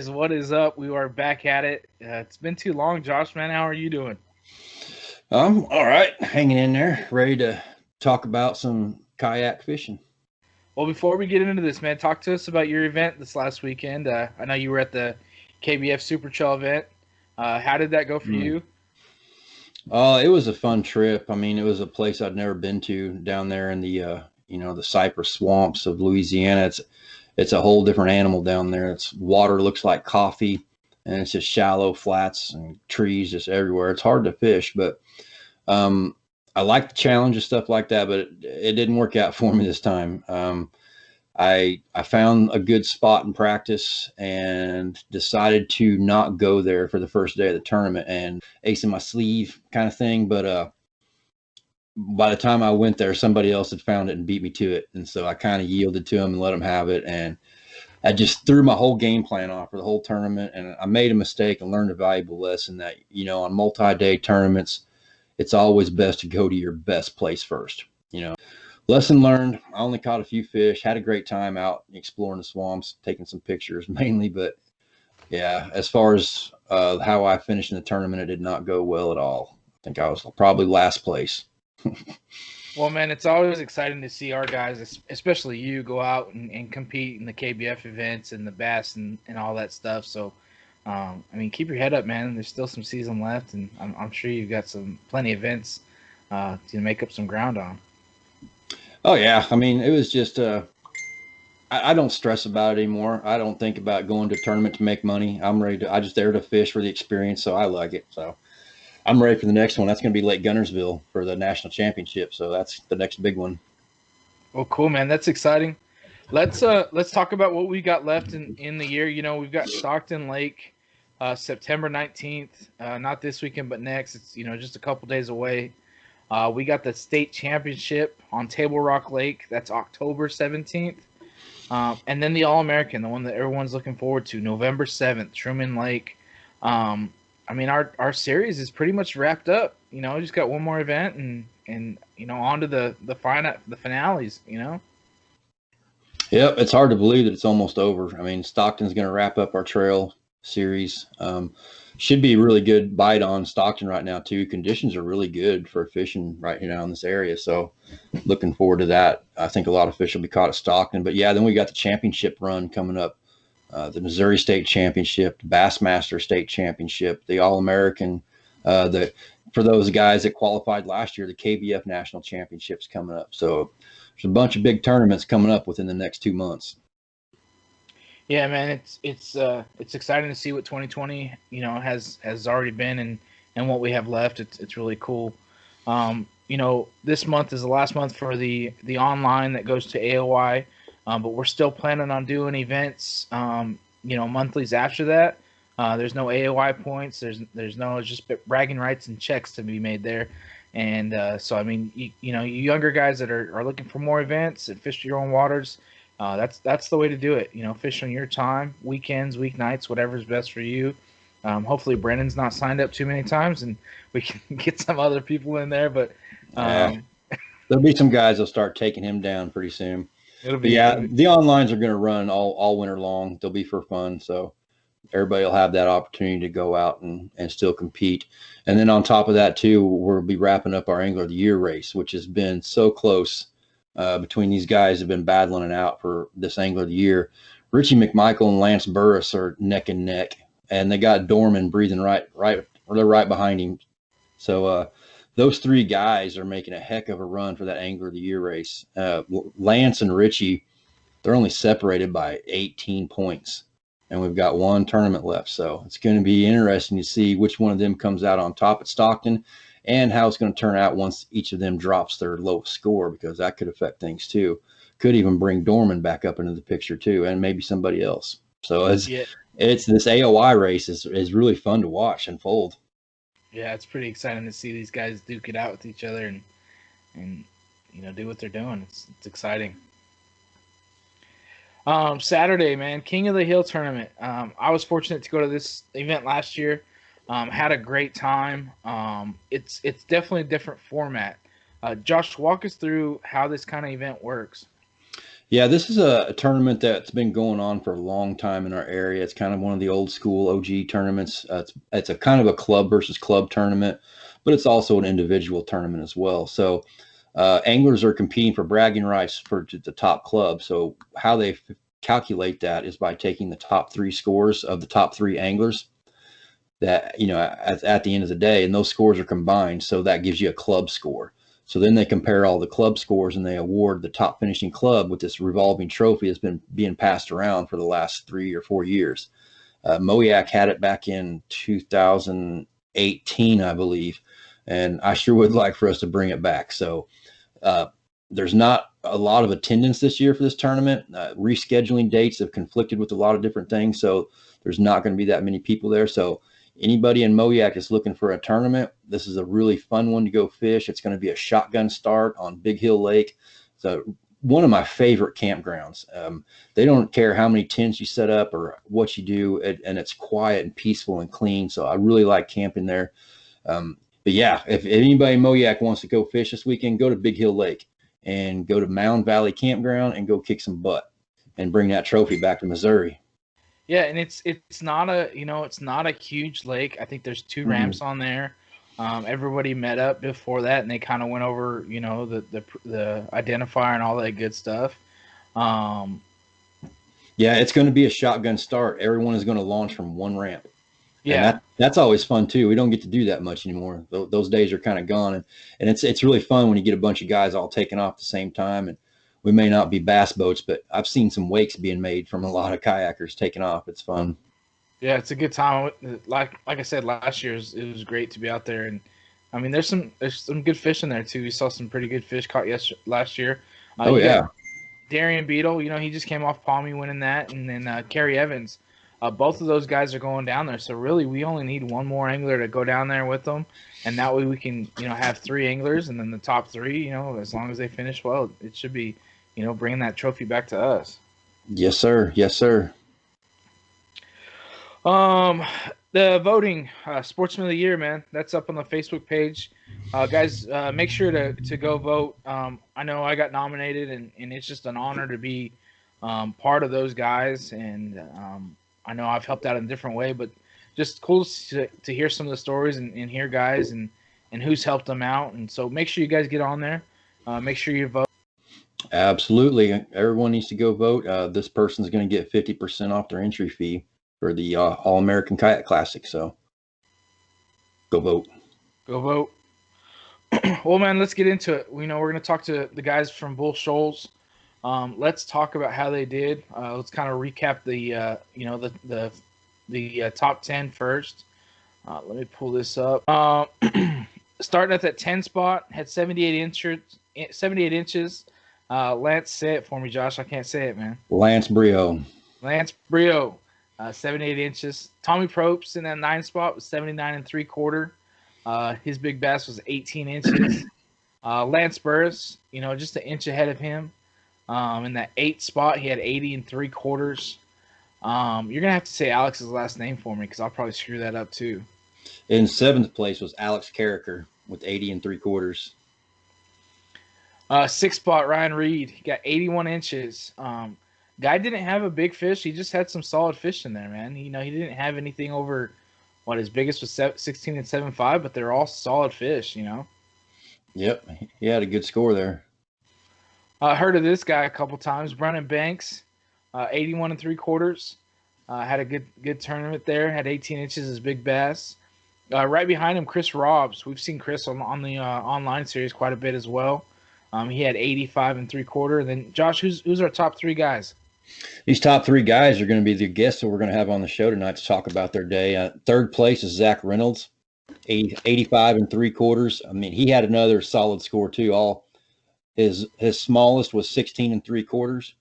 What is up? We are back at it. It's been too long, Josh, man. How are you doing? All right, hanging in there, ready to talk about some kayak fishing. Well, before we get into this, man, talk to us about your event this last weekend. I know you were at the KBF Super Trail event. How did that go for Mm. you? It was a fun trip. I mean, it was a place I'd never been to down there in the cypress swamps of Louisiana. It's a whole different animal down there. It's water looks like coffee, and it's just shallow flats and trees just everywhere. It's hard to fish, but um, I like the challenge and stuff like that. But it didn't work out for me this time. I found a good spot in practice and decided to not go there for the first day of the tournament and ace in my sleeve kind of thing. But by the time I went there, somebody else had found it and beat me to it, and so I kind of yielded to them and let them have it. And I just threw my whole game plan off for the whole tournament, and I made a mistake and learned a valuable lesson that on multi-day tournaments, it's always best to go to your best place first. Lesson learned. I only caught a few fish, had a great time out exploring the swamps, taking some pictures mainly. But yeah, as far as how I finished in the tournament, it did not go well at all. I think I was probably last place. Well, man, it's always exciting to see our guys, especially you, go out and compete in the KBF events and the bass and all that stuff. So, I mean, keep your head up, man. There's still some season left, and I'm sure you've got plenty of events to make up some ground on. Oh yeah, I mean, it was just I don't stress about it anymore. I don't think about going to a tournament to make money. I just there to fish for the experience, so I like it. So I'm ready for the next one. That's going to be Lake Gunnersville for the national championship. So that's the next big one. Well, cool, man. That's exciting. Let's talk about what we got left in the year. We've got Stockton Lake, September 19th. Not this weekend, but next. It's just a couple days away. We got the state championship on Table Rock Lake. That's October 17th. And then the All American, the one that everyone's looking forward to, November 7th, Truman Lake. I mean, our series is pretty much wrapped up. We just got one more event and on to the finales. Yep, it's hard to believe that it's almost over. I mean, Stockton's going to wrap up our trail series. Should be a really good bite on Stockton right now too. Conditions are really good for fishing right now in this area, so looking forward to that. I think a lot of fish will be caught at Stockton. But yeah, then we got the championship run coming up. The Missouri State Championship, the Bassmaster State Championship, the All American. The For those guys that qualified last year, the KBF National Championships coming up. So there's a bunch of big tournaments coming up within the next 2 months. Yeah, man, it's exciting to see what 2020 has already been and what we have left. It's really cool. This month is the last month for the online that goes to AOI, but we're still planning on doing events, monthlies after that. There's no AOI points. There's no it's just bragging rights and checks to be made there. And so, I mean, you younger guys that are looking for more events and fish your own waters, that's the way to do it. Fish on your time, weekends, weeknights, whatever's best for you. Hopefully, Brennan's not signed up too many times, and we can get some other people in there. But Yeah, there'll be some guys that'll start taking him down pretty soon. it'll But be yeah, the onlines are going to run all winter long. They'll be for fun. So everybody will have that opportunity to go out and still compete. And then on top of that, too, we'll be wrapping up our Angler of the Year race, which has been so close between these guys have been battling it out for this Angler of the Year. Richie McMichael and Lance Burris are neck and neck, and they got Dorman breathing right, or they're right behind him. So those three guys are making a heck of a run for that Angler of the Year race. Lance and Richie, they're only separated by 18 points, and we've got one tournament left. So it's going to be interesting to see which one of them comes out on top at Stockton and how it's going to turn out once each of them drops their lowest score, because that could affect things too. Could even bring Dorman back up into the picture too, and maybe somebody else. So yeah, it's this AOI race is really fun to watch unfold. yeah. It's pretty exciting to see these guys duke it out with each other and do what they're doing. It's exciting. Saturday, man, King of the Hill tournament. I was fortunate to go to this event last year. Had a great time. It's definitely a different format. Josh, walk us through how this kind of event works. Yeah, this is a tournament that's been going on for a long time in our area. It's kind of one of the old school OG tournaments. It's a kind of a club versus club tournament, but it's also an individual tournament as well. So anglers are competing for bragging rights for the top club. So how they calculate that is by taking the top three scores of the top three anglers that, at the end of the day, and those scores are combined. So that gives you a club score. So then they compare all the club scores and they award the top finishing club with this revolving trophy that's been being passed around for the last 3 or 4 years. MoYak had it back in 2018, I believe, and I sure would like for us to bring it back. So there's not a lot of attendance this year for this tournament. Rescheduling dates have conflicted with a lot of different things, so there's not going to be that many people there. So anybody in MoYak is looking for a tournament, this is a really fun one to go fish. It's going to be a shotgun start on Big Hill Lake. So one of my favorite campgrounds. They don't care how many tents you set up or what you do, and it's quiet and peaceful and clean. So I really like camping there. But yeah, if anybody in MoYak wants to go fish this weekend, go to Big Hill Lake and go to Mound Valley Campground and go kick some butt and bring that trophy back to Missouri. Yeah, and it's not a huge lake. I think there's two ramps on there. Everybody met up before that, and they kind of went over the identifier and all that good stuff. Yeah, it's going to be a shotgun start. Everyone is going to launch from one ramp. Yeah, And that's always fun too. We don't get to do that much anymore. Those days are kind of gone, and it's really fun when you get a bunch of guys all taking off at the same time. And we may not be bass boats, but I've seen some wakes being made from a lot of kayakers taking off. It's fun. yeah, it's a good time. Like I said, last year it was great to be out there, and I mean there's some good fish in there too. We saw some pretty good fish caught last year. Oh yeah. Darian Beetle, he just came off Palmy winning that, and then Kerry Evans. Both of those guys are going down there, so really we only need one more angler to go down there with them, and that way we can have three anglers, and then the top three, as long as they finish well, it should be bringing that trophy back to us. Yes, sir. Yes, sir. The voting, Sportsman of the Year, man, that's up on the Facebook page. Guys, make sure to go vote. I know I got nominated, and it's just an honor to be part of those guys, and I know I've helped out in a different way, but just cool to hear some of the stories and hear guys and who's helped them out. And so make sure you guys get on there. Make sure you vote. Absolutely. Everyone needs to go vote. This person's going to get 50% off their entry fee for the All-American Kayak Classic. So go vote. Go vote. Well, man, let's get into it. We're going to talk to the guys from Bull Shoals. Let's talk about how they did. Let's kind of recap the top 10 first. Let me pull this up. Starting at that 10 spot, had 78 inches. Lance, say it for me, Josh. I can't say it, man. Lance Brio, 78 inches. Tommy Probst in that 9 spot was 79 3/4. His big bass was 18 inches. Lance Burris, just an inch ahead of him. In that 8 spot, he had 80 3/4. You're gonna have to say Alex's last name for me because I'll probably screw that up too. In 7th place was Alex Carricker with 80 3/4. 6th spot, Ryan Reed. He got 81 inches. Guy didn't have a big fish. He just had some solid fish in there, man. He didn't have anything over what his biggest was 16 7.5, but they're all solid fish. Yep, he had a good score there. I heard of this guy a couple times. Brennan Banks, 81 3/4. Had a good tournament there. Had 18 inches as big bass. Right behind him, Chris Robbs. We've seen Chris on the online series quite a bit as well. He had 85 3/4. And then Josh, who's our top 3 guys? These top 3 guys are going to be the guests that we're going to have on the show tonight to talk about their day. 3rd place is Zach Reynolds, 85 3/4. I mean, he had another solid score too. His smallest was 16 3/4,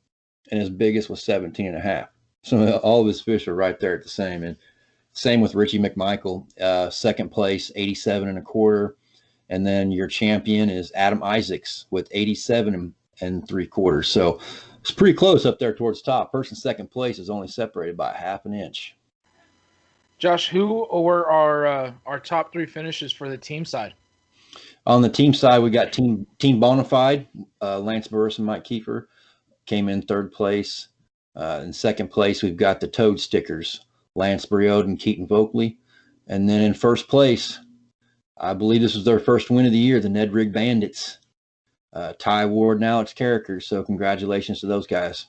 and his biggest was 17.5. So all of his fish are right there at the same. And same with Richie McMichael, 2nd place, 87 1/4. And then your champion is Adam Isaacs with 87 3/4. So it's pretty close up there towards top. 1st and 2nd place is only separated by 1/2 inch. Josh, who were our top 3 finishes for the team side? On the team side, we got Team Bonafide, Lance Burris and Mike Kiefer. came in third place. In second place, we've got the Toad Stickers, Lance Briode and Keaton Voakley. And then in first place, I believe this was their first win of the year, the Ned Rig Bandits. Ty Ward and Alex Carricker. So congratulations to those guys.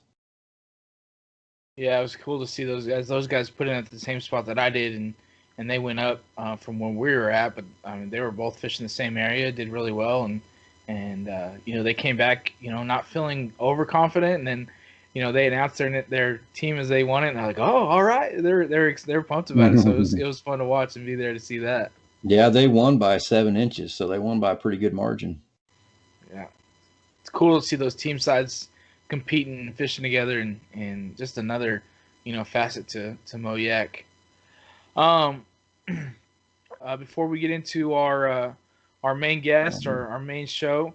Yeah, it was cool to see those guys. Those guys put in at the same spot that I did, and they went up from where we were at. But I mean, they were both fishing the same area, did really well, and they came back, not feeling overconfident, and then, they announced their team as they won it, and they're like, oh, all right, they're pumped about it. So it was fun to watch and be there to see that. Yeah, they won by 7 inches, so they won by a pretty good margin. Yeah, it's cool to see those team sides competing and fishing together, and just another, facet to MoYak. Before we get into our main guest or our main show,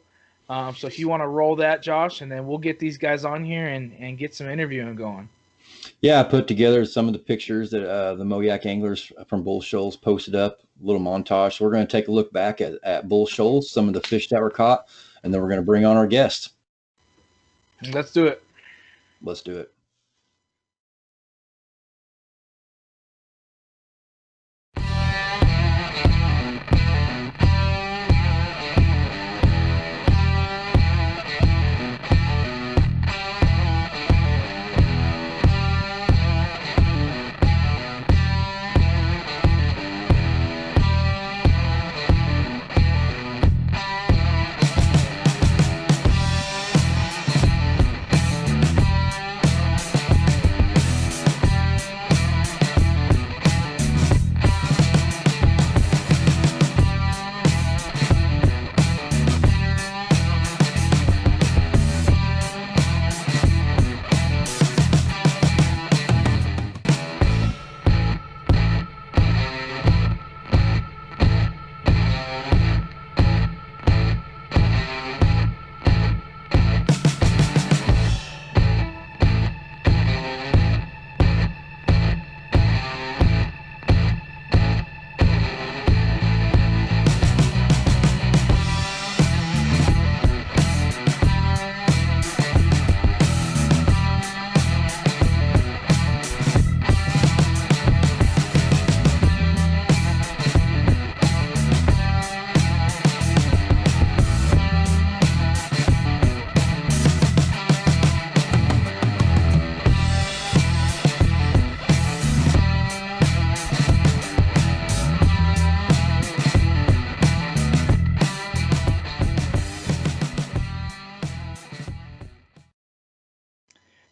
so if you want to roll that, Josh, and then we'll get these guys on here and get some interviewing going. Yeah, I put together some of the pictures that the MoYak anglers from Bull Shoals posted up, a little montage. So we're going to take a look back at Bull Shoals, some of the fish that were caught, and then we're going to bring on our guest. Let's do it. Let's do it.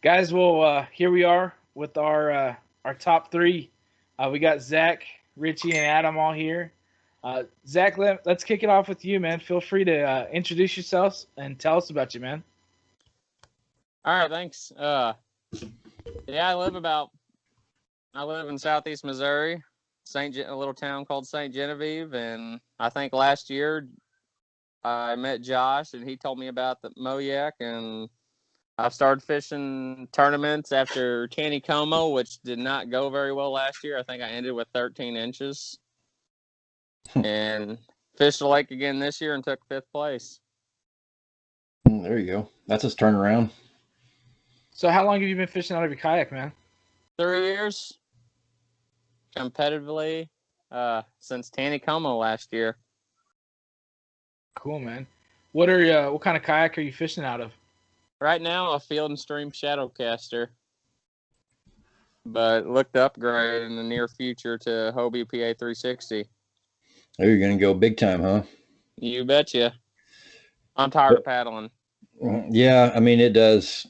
Guys, well, here we are with our top three. We got Zach, Richie, and Adam all here. Zach, let's kick it off with you, man. Feel free to introduce yourselves and tell us about you, man. All right, thanks. Yeah, I live in southeast Missouri, a little town called St. Genevieve, and I think last year I met Josh, and he told me about the MoYak, and I've started fishing tournaments after Taneycomo, which did not go very well last year. I think I ended with 13 inches. And fished the lake again this year and took 5th place. There you go. That's his turnaround. So how long have you been fishing out of your kayak, man? 3 years. Competitively since Taneycomo last year. Cool, man. What kind of kayak are you fishing out of? Right now, a Field and Stream Shadowcaster, but look to upgrade in the near future to Hobie PA 360. Oh, you're going to go big time, huh? You betcha. I'm tired of paddling. Yeah, I mean, it does.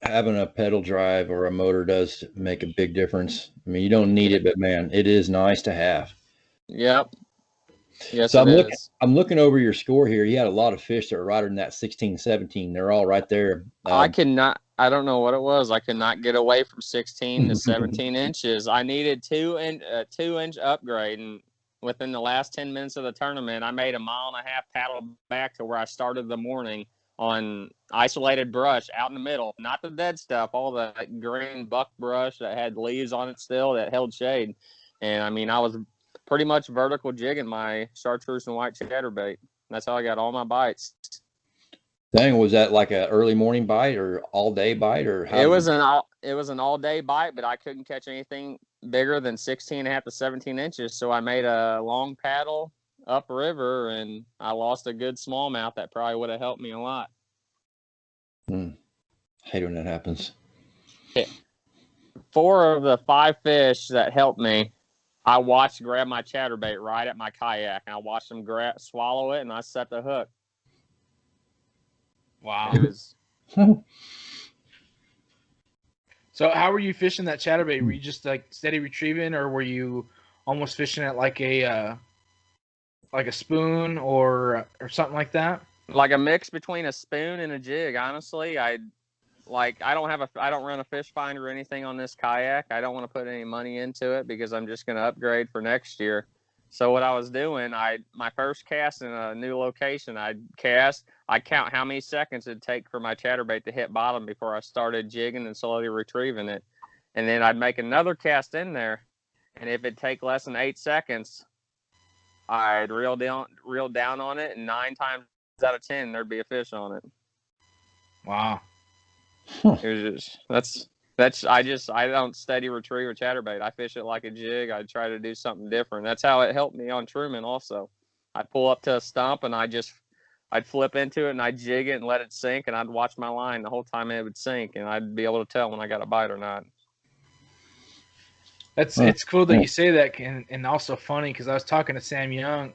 Having a pedal drive or a motor does make a big difference. I mean, you don't need it, but man, it is nice to have. Yep. Yes, so I'm looking over your score here. You had a lot of fish that were right in that 16, 17. They're all right there. I don't know what it was. I could not get away from 16 to 17 inches. I needed 2-inch upgrade, and within the last 10 minutes of the tournament, I made a 1.5 mile paddle back to where I started the morning on isolated brush out in the middle, not the dead stuff, all the green buck brush that had leaves on it still that held shade. And I mean, I was pretty much vertical jigging my chartreuse and white chatterbait. That's how I got all my bites. Dang, was that like an early morning bite or all day bite or how? It was an all day bite, but I couldn't catch anything bigger than 16 and a half to 17 inches. So I made a long paddle upriver, and I lost a good smallmouth that probably would have helped me a lot. Hate when that happens. 4 of the 5 fish that helped me, I watched grab my chatterbait right at my kayak, and I watched them swallow it, and I set the hook. Wow. It was. So how were you fishing that chatterbait? Were you just like steady retrieving, or were you almost fishing it like a spoon or something like that? Like a mix between a spoon and a jig. Honestly, I don't run a fish finder or anything on this kayak. I don't want to put any money into it because I'm just going to upgrade for next year. So what I was doing, my first cast in a new location, I count how many seconds it'd take for my chatterbait to hit bottom before I started jigging and slowly retrieving it. And then I'd make another cast in there, and if it'd take less than 8 seconds, I'd reel down on it, and 9 times out of 10 there'd be a fish on it. Wow. It was just I don't steady retrieve a chatterbait. I fish it like a jig. I try to do something different. That's how it helped me on Truman also. I'd pull up to a stump and I'd flip into it and I'd jig it and let it sink, and I'd watch my line the whole time it would sink, and I'd be able to tell when I got a bite or not. It's cool that you say that, and also funny because I was talking to Sam Young.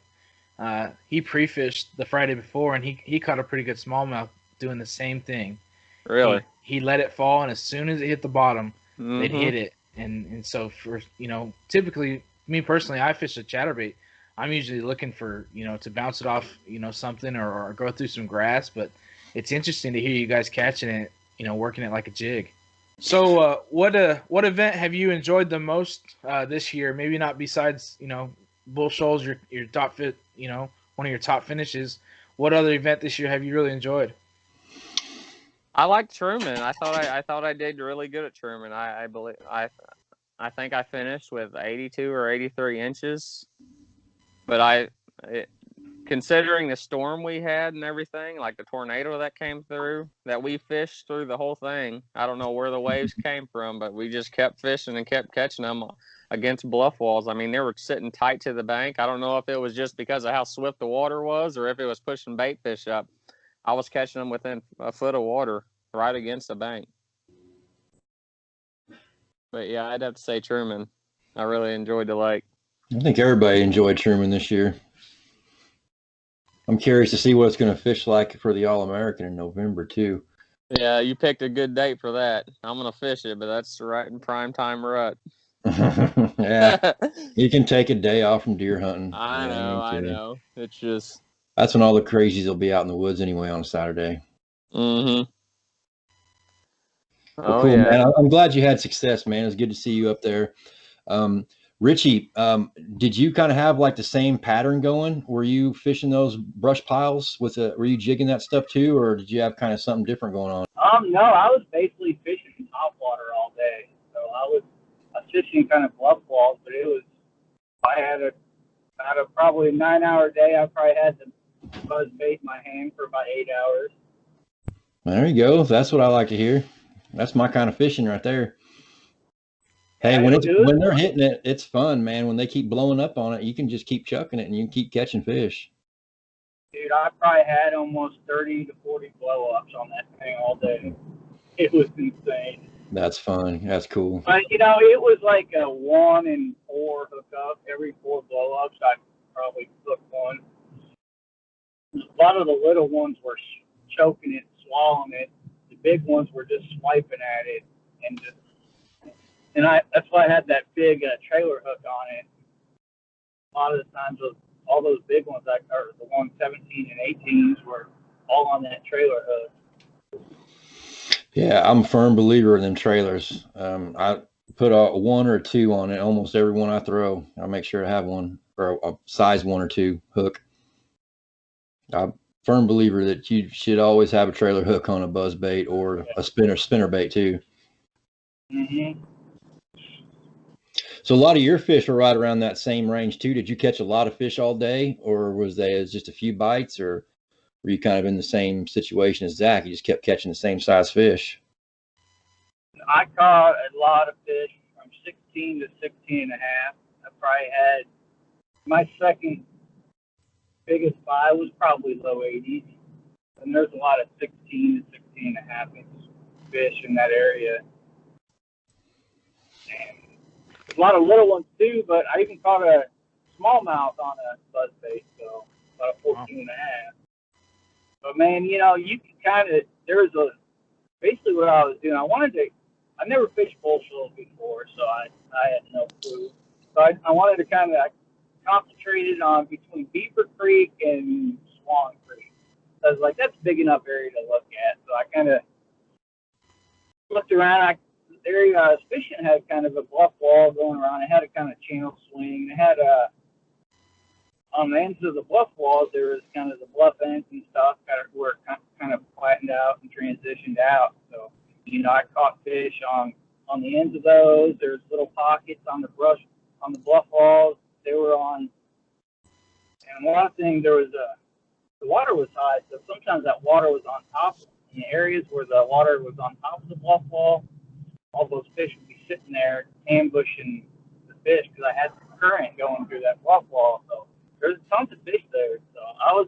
He pre-fished the Friday before, and he caught a pretty good smallmouth doing the same thing. Really? He let it fall, and as soon as it hit the bottom, Mm-hmm. it hit it. And so for typically me personally, I fish a chatterbait. I'm usually looking for to bounce it off something or go through some grass. But it's interesting to hear you guys catching it, working it like a jig. So what event have you enjoyed the most this year? Maybe not besides Bull Shoals, your top fit, one of your top finishes. What other event this year have you really enjoyed? I like Truman. I thought I did really good at Truman. I believe I think I finished with 82 or 83 inches. But considering the storm we had and everything, like the tornado that came through, that we fished through the whole thing. I don't know where the waves came from, but we just kept fishing and kept catching them against bluff walls. I mean, they were sitting tight to the bank. I don't know if it was just because of how swift the water was or if it was pushing bait fish up. I was catching them within a foot of water right against the bank. But yeah, I'd have to say Truman. I really enjoyed the lake. I think everybody enjoyed Truman this year. I'm curious to see what it's going to fish like for the All-American in November too. Yeah, you picked a good date for that. I'm going to fish it, but that's right in prime time rut. Yeah, you can take a day off from deer hunting. I know. It's just that's when all the crazies will be out in the woods anyway on a Saturday. Mm-hmm. Well, cool, man. I'm glad you had success, man. It's good to see you up there. Richie, did you kind of have like the same pattern going? Were you fishing those brush piles were you jigging that stuff too, or did you have kind of something different going on? No, I was basically fishing topwater all day. So I was fishing kind of bluff walls, but I had a probably a 9-hour day. I probably had to buzz bait in my hand for about 8 hours. There you go. That's what I like to hear. That's my kind of fishing right there. Hey, when they're hitting it, it's fun, man. When they keep blowing up on it, you can just keep chucking it and you can keep catching fish. Dude, I probably had almost 30 to 40 blow-ups on that thing all day. It was insane. That's fun. That's cool. But, it was like a 1 in 4 hookup. Every 4 blow-ups, I probably hooked one. A lot of the little ones were choking it, swallowing it. The big ones were just swiping at it that's why I had that big trailer hook on it. A lot of the times, all those big ones, or the 117 and 18s, were all on that trailer hook. Yeah, I'm a firm believer in them trailers. I put a 1 or 2 on it. Almost every one I throw, I make sure to have one, or a size 1 or 2 hook. I'm a firm believer that you should always have a trailer hook on a buzz bait or a spinner bait too. Mm-hmm. So a lot of your fish were right around that same range too. Did you catch a lot of fish all day, or was just a few bites, or were you kind of in the same situation as Zach? You just kept catching the same size fish? I caught a lot of fish from 16 to 16 and a half. I probably had my second biggest buy was probably low 80s. And there's a lot of 16 to 16 and a half inch fish in that area. And there's a lot of little ones too, but I even caught a smallmouth on a buzzbait, so about a 14 and a half. But man, you know, you can kind of, basically what I was doing, I never fished Bull Shoals before, so I had no clue. So I wanted to kind of concentrate it on between Beaver Creek and Swan Creek. So I was like, that's a big enough area to look at. So I kind of looked around. The area I was fishing had kind of a bluff wall going around. It had a kind of channel swing. It had on the ends of the bluff walls, there was kind of the bluff ends and stuff where it kind of flattened out and transitioned out. So, you know, I caught fish on the ends of those. There's little pockets on the brush, on the bluff walls. They were on, and one thing, the water was high, so sometimes that water was on top. In the areas where the water was on top of the bluff wall, all those fish would be sitting there ambushing the fish because I had the current going through that bluff wall. So there's tons of fish there. So I was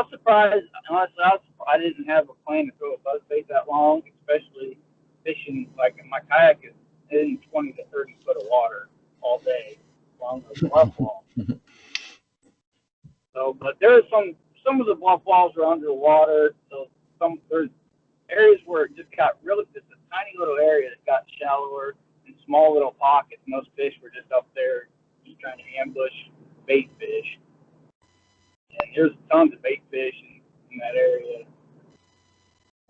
surprised. Honestly, I didn't have a plan to throw a buzzbait that long, especially fishing like in my kayak is in 20 to 30 foot of water all day along the bluff wall. So, but there's some of the bluff walls are under the water. So there's areas where it just got really, just a tiny little area that got shallower and small little pockets, and those fish were just up there just trying to ambush bait fish. And there's tons of bait fish in that area.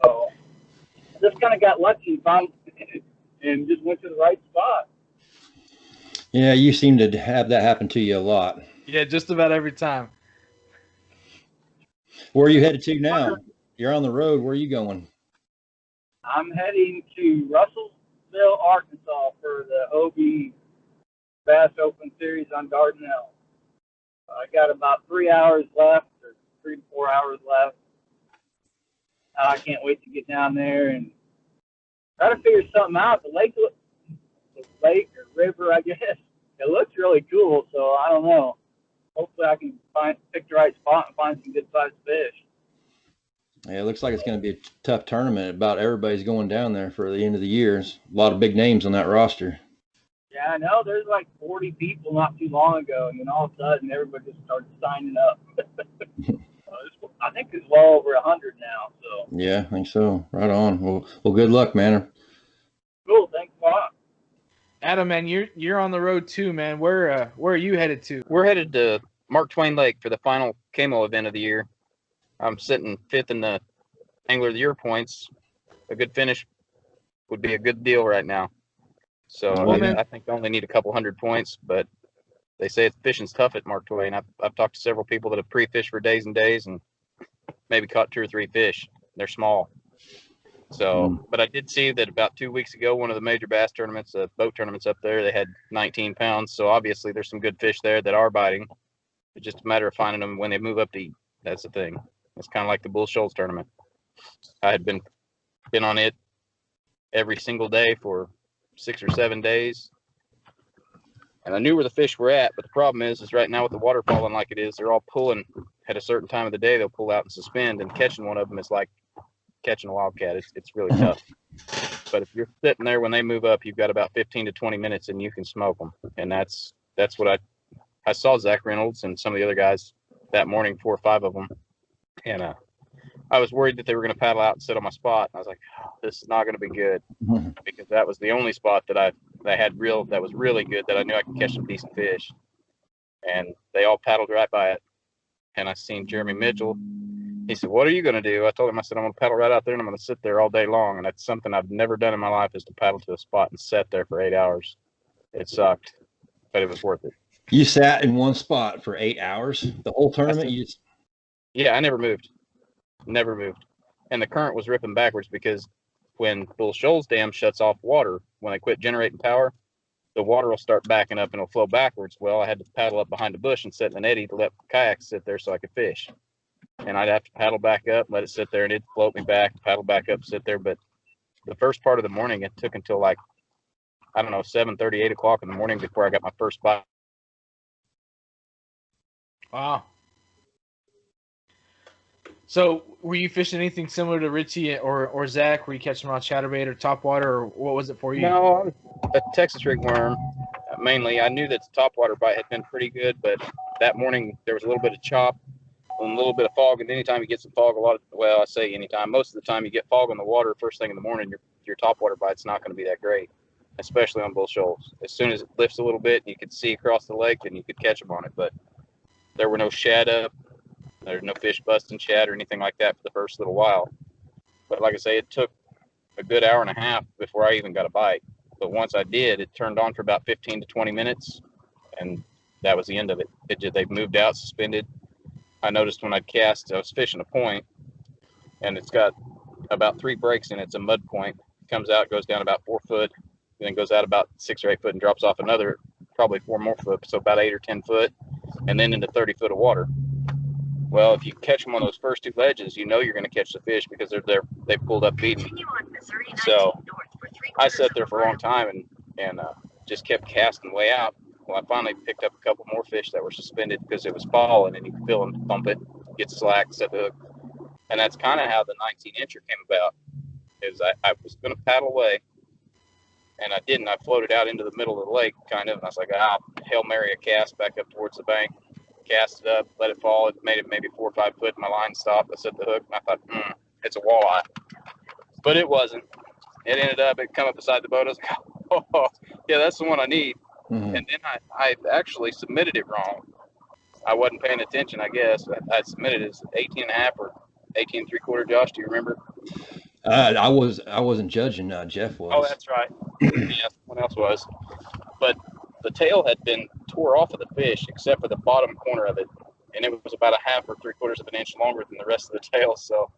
So I just kind of got lucky and just went to the right spot. Yeah, you seem to have that happen to you a lot. Yeah, just about every time. Where are you headed to now? You're on the road. Where are you going? I'm heading to Russellville, Arkansas for the Hobie Bass Open Series on Dardanelle. I got about 3 hours left, or 3 to 4 hours left. I can't wait to get down there and try to figure something out. The lake or river, I guess, it looks really cool. So I don't know. Hopefully, I can pick the right spot and find some good sized fish. Yeah, it looks like it's going to be a tough tournament. About everybody's going down there for the end of the year. There's a lot of big names on that roster. Yeah, I know. There's like 40 people not too long ago, and then all of a sudden, everybody just started signing up. I think it's well over 100 now. So yeah, I think so. Right on. Well, good luck, man. Cool. Thanks a lot. Adam, man, you're on the road too, man. Where are you headed to? We're headed to Mark Twain Lake for the final camo event of the year. I'm sitting 5th in the Angler of the Year points. A good finish would be a good deal right now. So I think I only need a couple 100 points, but they say fishing's tough at Mark Twain. I've talked to several people that have pre-fished for days and days and maybe caught 2 or 3 fish. They're small. So, but I did see that about 2 weeks ago, one of the major bass tournaments, boat tournaments up there, they had 19 pounds. So obviously there's some good fish there that are biting. It's just a matter of finding them when they move up to eat. That's the thing. It's kind of like the Bull Shoals tournament. I had been on it every single day for 6 or 7 days. And I knew where the fish were at, but the problem is right now with the water falling like it is, they're all pulling at a certain time of the day. They'll pull out and suspend, and catching one of them is like catching a wildcat. It's really tough. But if you're sitting there when they move up, you've got about 15 to 20 minutes and you can smoke them. And that's what I saw Zach Reynolds and some of the other guys that morning, 4 or 5 of them. And I was worried that they were going to paddle out and sit on my spot. And I was like, oh, this is not going to be good, because that was the only spot that that was really good, that I knew I could catch some decent fish. And they all paddled right by it. And I seen Jeremy Mitchell. He said, what are you going to do? I told him, I said, I'm going to paddle right out there and I'm going to sit there all day long. And that's something I've never done in my life, is to paddle to a spot and sit there for 8 hours. It sucked, but it was worth it. You sat in one spot for 8 hours the whole tournament? Yeah, I never moved. Never moved. And the current was ripping backwards, because when Bull Shoals Dam shuts off water, when they quit generating power, the water will start backing up and it'll flow backwards. Well, I had to paddle up behind a bush and sit in an eddy to let kayaks sit there so I could fish. and I'd have to paddle back up, let it sit there, and it'd float me back, paddle back up, sit there. But the first part of the morning, it took until like, I don't know, 7:30, 8 o'clock in the morning before I got my first bite. Wow. So, were you fishing anything similar to Richie or Zach? Were you catching them on chatterbait or topwater, or what was it for you? No, I was a Texas rig worm mainly. I knew that the topwater bite had been pretty good, but that morning there was a little bit of chop and a little bit of fog. And anytime you get some fog, I say anytime, most of the time you get fog on the water first thing in the morning, your topwater bite's not going to be that great, especially on Bull Shoals. As soon as it lifts a little bit and you could see across the lake, then you could catch them on it. But there were no shad up. There's no fish busting shad or anything like that for the first little while. But like I say, it took a good hour and a half before I even got a bite. But once I did, it turned on for about 15 to 20 minutes, and that was the end of it. They moved out, suspended. I noticed when I'd cast, I was fishing a point, and it's got about 3 breaks in it. It's a mud point. It comes out, goes down about 4 foot, then goes out about 6 or 8 foot and drops off another, probably 4 more foot, so about 8 or 10 foot, and then into 30 foot of water. Well, if you catch them on those first 2 ledges, you know you're going to catch the fish because they pulled up feeding. So I sat there for a long time and just kept casting way out. Well, I finally picked up a couple more fish that were suspended because it was falling, and you could feel them thump it, get slack, set the hook. And that's kind of how the 19-incher came about. Is I was going to paddle away, and I didn't. I floated out into the middle of the lake, kind of, and I was like, I'll Hail Mary a cast back up towards the bank. Cast it up, let it fall. It made it maybe 4 or 5 foot. My line stopped. I set the hook, and I thought, it's a walleye. But it wasn't. It ended up, it come up beside the boat. I was like, oh, yeah, that's the one I need. Mm-hmm. And then I actually submitted it wrong. I wasn't paying attention, I guess. I submitted it as 18 and a half or 18 3/4. Josh, do you remember? I wasn't judging. Jeff was. Oh, that's right. Yeah, someone else was. But the tail had been tore off of the fish except for the bottom corner of it, and it was about 1/2 or 3/4 of an inch longer than the rest of the tail. So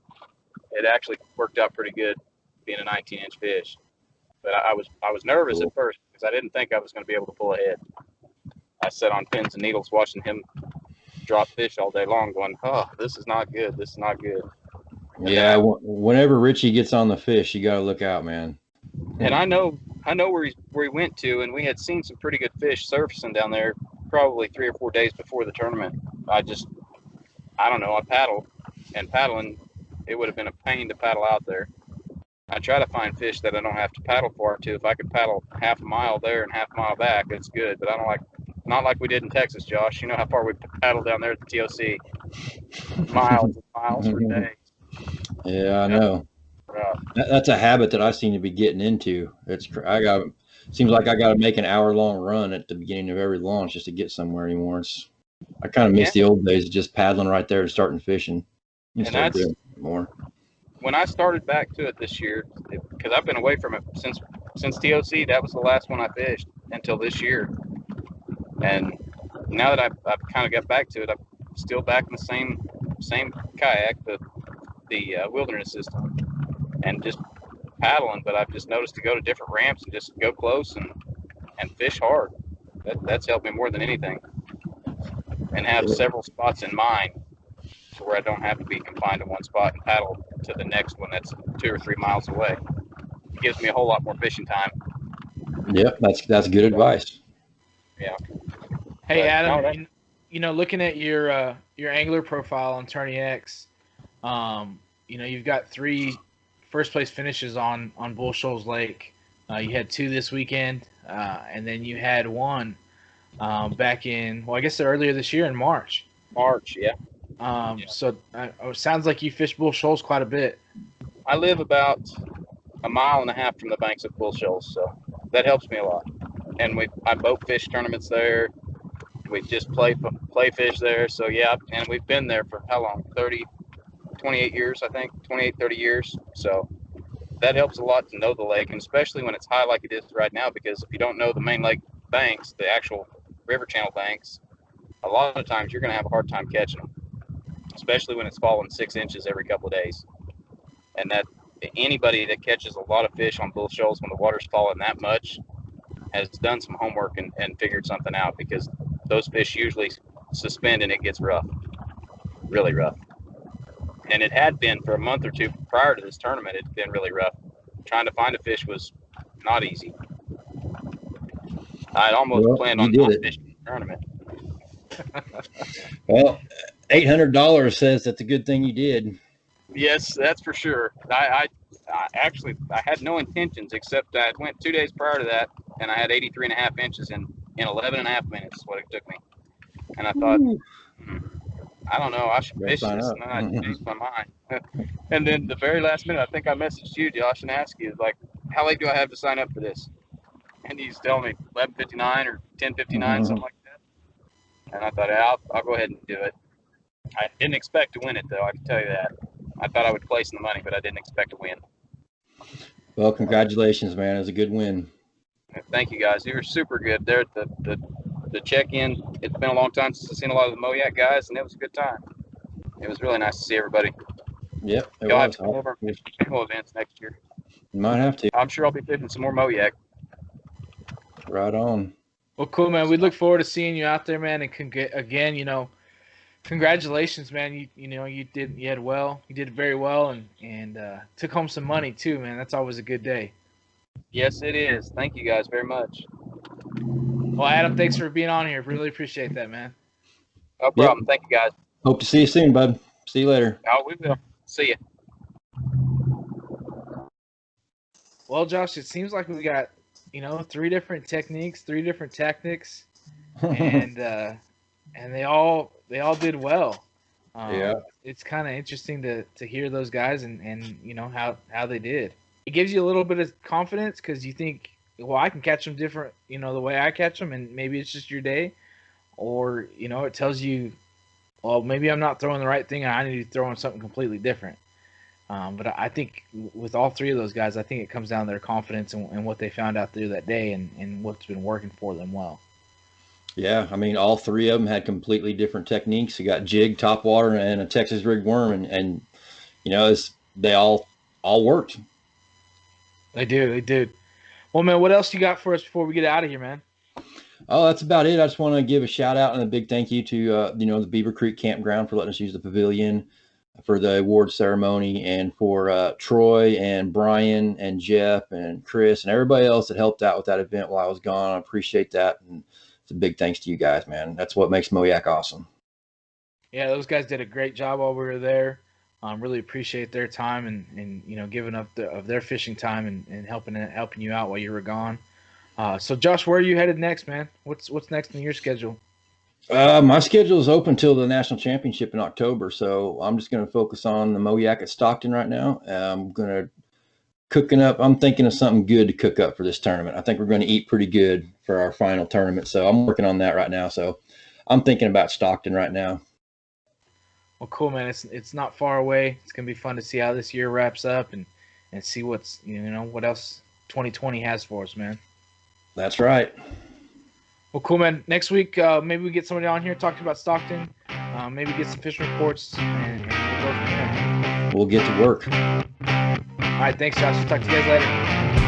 it actually worked out pretty good being a 19-inch fish. But I was nervous at first because I didn't think I was going to be able to pull ahead. I sat on pins and needles watching him drop fish all day long, going, "Oh, this is not good. This is not good." Yeah, whenever Richie gets on the fish, you got to look out, man. And I know where he went to, and we had seen some pretty good fish surfacing down there probably 3 or 4 days before the tournament. I don't know, I paddled, and paddling, it would have been a pain to paddle out there. I try to find fish that I don't have to paddle far to. If I could paddle 1/2 a mile there and 1/2 a mile back, it's good. But I don't not like we did in Texas, Josh. You know how far we paddled down there at the TOC? Miles and miles for days. Yeah, I know. That's a habit that I seem to be getting into. Seems like I got to make an hour-long run at the beginning of every launch just to get somewhere anymore. I kind of miss the old days of just paddling right there and starting fishing. And that's more. When I started back to it this year, because I've been away from it since TOC. That was the last one I fished until this year. And now that I've kind of got back to it, I'm still back in the same kayak, the wilderness system, and just paddling. But I've just noticed to go to different ramps and just go close and fish hard. That's helped me more than anything. And have several spots in mind to where I don't have to be confined to one spot and paddle to the next one that's 2 or 3 miles away. It gives me a whole lot more fishing time. Yep, that's good advice. Yeah. Hey, Adam, looking at your angler profile on Tourney X, you've got 3 first place finishes on Bull Shoals Lake. You had 2 this weekend, and then you had 1 back in, I guess earlier this year in March. Yeah. So it sounds like you fish Bull Shoals quite a bit. I live about 1.5 miles from the banks of Bull Shoals, so that helps me a lot. And I boat fish tournaments there. We just play fish there. So yeah, and we've been there for how long? 28 years, I think, 28, 30 years. So that helps a lot to know the lake, and especially when it's high like it is right now, because if you don't know the main lake banks, the actual river channel banks, a lot of times you're going to have a hard time catching them, especially when it's falling 6 inches every couple of days. And that anybody that catches a lot of fish on Bull Shoals when the water's falling that much has done some homework and figured something out, because those fish usually suspend and it gets rough, really rough. And it had been for a month or two prior to this tournament. It's been really rough. Trying to find a fish was not easy. I had almost Well, planned you on did not it. fishing the tournament. Well, $800 says that's a good thing you did. Yes, that's for sure. I actually I had no intentions except I went 2 days prior to that, and I had 83 and a half inches in 11 and a half minutes. What it took me, and I thought, I don't know, I should Better fish sign this, up. and then I changed my mind. And then the very last minute, I think I messaged you, Josh, and asked you like, how late do I have to sign up for this? And he's telling me 11:59 or 10:59, something like that. And I thought, yeah, I'll go ahead and do it. I didn't expect to win it, though. I can tell you that. I thought I would place in the money, but I didn't expect to win. Well, congratulations, man. It was a good win. Thank you, guys. You were super good there at the check-in. It's been a long time since I've seen a lot of the MoYak guys, and it was a good time. It was really nice to see everybody. Yep, it Y'all have was. to come over and fish Camo events next year. You might have to. I'm sure I'll be fishing some more MoYak. Right on. Well, cool, man. We look forward to seeing you out there, man. And again, congratulations, man. You did very well, and took home some money too, man. That's always a good day. Yes, it is. Thank you guys very much. Well, Adam, thanks for being on here. Really appreciate that, man. No problem. Thank you, guys. Hope to see you soon, bud. See you later. Oh, we will. See you. Well, Josh, it seems like we got, 3 different techniques, 3 different tactics, and they all did well. Yeah. It's kind of interesting to hear those guys and how they did. It gives you a little bit of confidence because you think, well, I can catch them different, the way I catch them, and maybe it's just your day, or it tells you, well, maybe I'm not throwing the right thing, and I need to throw in something completely different. But I think with all 3 of those guys, I think it comes down to their confidence and what they found out through that day and what's been working for them well. Yeah, I mean, all 3 of them had completely different techniques. You got jig, top water, and a Texas rig worm, and they all worked. They did. Well, man, what else you got for us before we get out of here, man? Oh, that's about it. I just want to give a shout out and a big thank you to the Beaver Creek Campground for letting us use the pavilion for the award ceremony, and for Troy and Brian and Jeff and Chris and everybody else that helped out with that event while I was gone. I appreciate that, and it's a big thanks to you guys, man. That's what makes MoYak awesome. Yeah, those guys did a great job while we were there. Really appreciate their time and giving up of their fishing time and helping you out while you were gone. So Josh, where are you headed next, man? What's next in your schedule? My schedule is open till the national championship in October, so I'm just going to focus on the MoYak at Stockton right now. I'm thinking of something good to cook up for this tournament. I think we're going to eat pretty good for our final tournament, so I'm working on that right now. So I'm thinking about Stockton right now. Well, cool, man. It's not far away. It's gonna be fun to see how this year wraps up and see what's what else 2020 has for us, man. That's right. Well, cool, man. Next week, maybe we get somebody on here talking about Stockton. Maybe get some fishing reports and we'll go from there. We'll get to work. All right, thanks, Josh. Talk to you guys later.